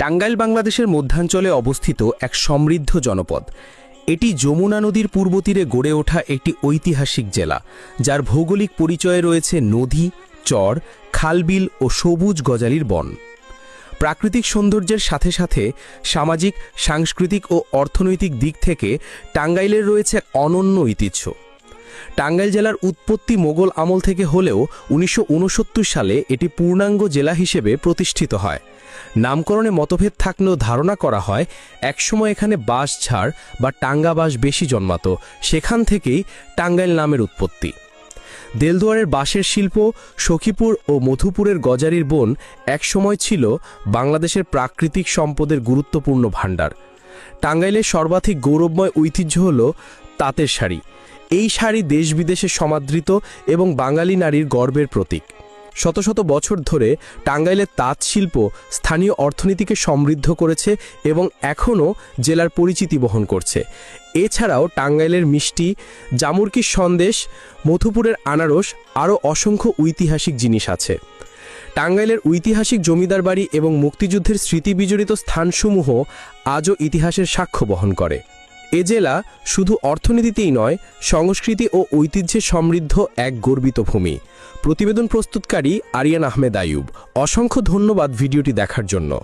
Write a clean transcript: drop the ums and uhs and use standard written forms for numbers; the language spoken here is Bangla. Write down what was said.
টাঙ্গাইল বাংলাদেশের মধ্যাঞ্চলে অবস্থিত এক সমৃদ্ধ জনপদ। এটি যমুনা নদীর পূর্ব তীরে গড়ে ওঠা একটি ঐতিহাসিক জেলা, যার ভৌগোলিক পরিচয়ে রয়েছে নদী, চর, খালবিল ও সবুজ গজালির বন। প্রাকৃতিক সৌন্দর্যের সাথে সাথে সামাজিক, সাংস্কৃতিক ও অর্থনৈতিক দিক থেকে টাঙ্গাইলের রয়েছে অনন্য ঐতিহ্য। টাঙ্গাইল জেলার উৎপত্তি মোগল আমল থেকে হলেও ১৯৬৯ সালে এটি পূর্ণাঙ্গ জেলা হিসেবে প্রতিষ্ঠিত হয়। নামকরণে মতভেদ থাকলেও ধারণা করা হয় একসময় এখানে বাঁশঝাড় বা টাঙ্গা বাঁশ বেশি জন্মাত, সেখান থেকেই টাঙ্গাইল নামের উৎপত্তি। দেলদুয়ারের বাঁশের শিল্প, সখীপুর ও মধুপুরের গজারির বন একসময় ছিল বাংলাদেশের প্রাকৃতিক সম্পদের গুরুত্বপূর্ণ ভাণ্ডার। টাঙ্গাইলের সর্বাধিক গৌরবময় ঐতিহ্য হল তাঁতের শাড়ি। এই শাড়ি দেশ বিদেশে সমাদৃত এবং বাঙালি নারীর গর্বের প্রতীক। শত শত বছর ধরে টাঙ্গাইলের তাঁত শিল্প স্থানীয় অর্থনীতিকে সমৃদ্ধ করেছে এবং এখনও জেলার পরিচিতি বহন করছে। এছাড়াও টাঙ্গাইলের মিষ্টি, জামুরকির সন্দেশ, মধুপুরের আনারস আরও অসংখ্য ঐতিহাসিক জিনিস আছে। টাঙ্গাইলের ঐতিহাসিক জমিদার বাড়ি এবং মুক্তিযুদ্ধের স্মৃতিবিজড়িত স্থানসমূহ আজও ইতিহাসের সাক্ষ্য বহন করে। এ জেলা শুধু অর্থনীতিতেই নয়, সংস্কৃতি ও ঐতিহ্যে সমৃদ্ধ এক গর্বিত ভূমি। প্রতিবেদন প্রস্তুতকারী আরিয়ান আহমেদ আইয়ুব। অসংখ্য ধন্যবাদ ভিডিওটি দেখার জন্য।